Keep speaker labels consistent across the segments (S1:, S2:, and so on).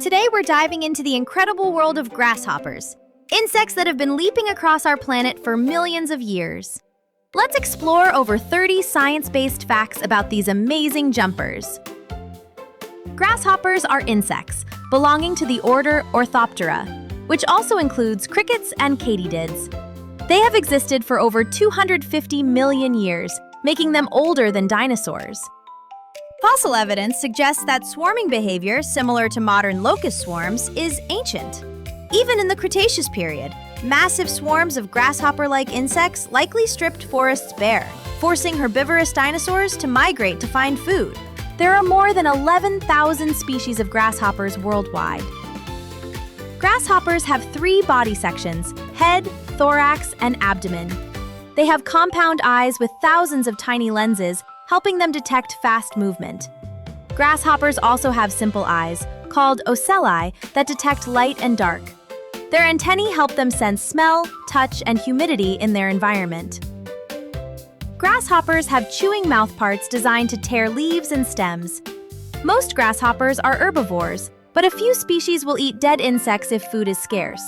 S1: Today we're diving into the incredible world of grasshoppers, insects that have been leaping across our planet for millions of years. Let's explore over 30 science-based facts about these amazing jumpers. Grasshoppers are insects belonging to the order Orthoptera, which also includes crickets and katydids. They have existed for over 250 million years, making them older than dinosaurs. Fossil evidence suggests that swarming behavior, similar to modern locust swarms, is ancient. Even in the Cretaceous period, massive swarms of grasshopper-like insects likely stripped forests bare, forcing herbivorous dinosaurs to migrate to find food. There are more than 11,000 species of grasshoppers worldwide. Grasshoppers have three body sections: head, thorax, and abdomen. They have compound eyes with thousands of tiny lenses, helping them detect fast movement. Grasshoppers also have simple eyes, called ocelli, that detect light and dark. Their antennae help them sense smell, touch, and humidity in their environment. Grasshoppers have chewing mouthparts designed to tear leaves and stems. Most grasshoppers are herbivores, but a few species will eat dead insects if food is scarce.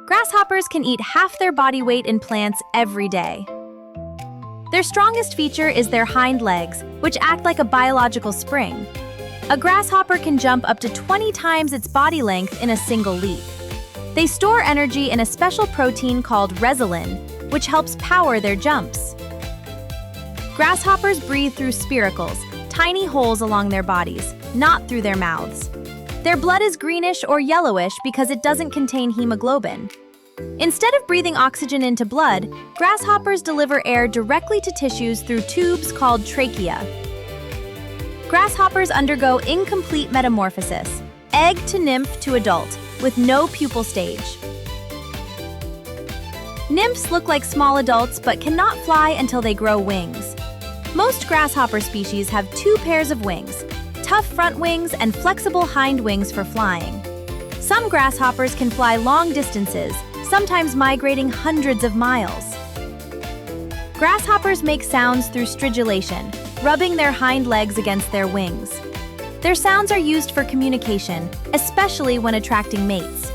S1: Grasshoppers can eat half their body weight in plants every day. Their strongest feature is their hind legs, which act like a biological spring. A grasshopper can jump up to 20 times its body length in a single leap. They store energy in a special protein called resilin, which helps power their jumps. Grasshoppers breathe through spiracles, tiny holes along their bodies, not through their mouths. Their blood is greenish or yellowish because it doesn't contain hemoglobin. Instead of breathing oxygen into blood, grasshoppers deliver air directly to tissues through tubes called trachea. Grasshoppers undergo incomplete metamorphosis, egg to nymph to adult, with no pupal stage. Nymphs look like small adults but cannot fly until they grow wings. Most grasshopper species have two pairs of wings, tough front wings and flexible hind wings for flying. Some grasshoppers can fly long distances, sometimes migrating hundreds of miles. Grasshoppers make sounds through stridulation, rubbing their hind legs against their wings. Their sounds are used for communication, especially when attracting mates.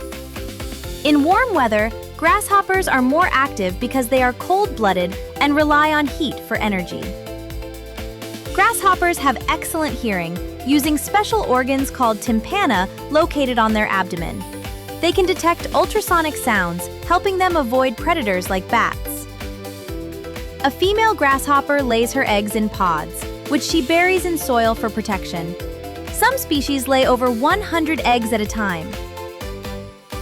S1: In warm weather, grasshoppers are more active because they are cold-blooded and rely on heat for energy. Grasshoppers have excellent hearing, using special organs called tympana located on their abdomen. They can detect ultrasonic sounds, helping them avoid predators like bats. A female grasshopper lays her eggs in pods, which she buries in soil for protection. Some species lay over 100 eggs at a time.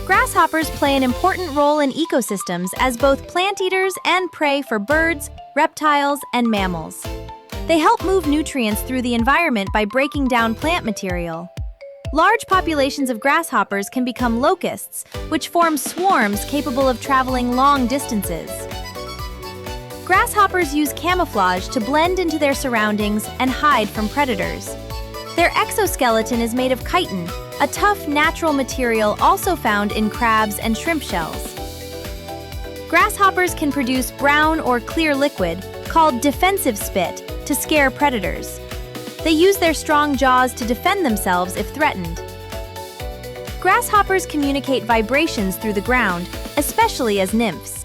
S1: Grasshoppers play an important role in ecosystems as both plant eaters and prey for birds, reptiles, and mammals. They help move nutrients through the environment by breaking down plant material. Large populations of grasshoppers can become locusts, which form swarms capable of traveling long distances. Grasshoppers use camouflage to blend into their surroundings and hide from predators. Their exoskeleton is made of chitin, a tough natural material also found in crabs and shrimp shells. Grasshoppers can produce brown or clear liquid, called defensive spit, to scare predators. They use their strong jaws to defend themselves if threatened. Grasshoppers communicate vibrations through the ground, especially as nymphs.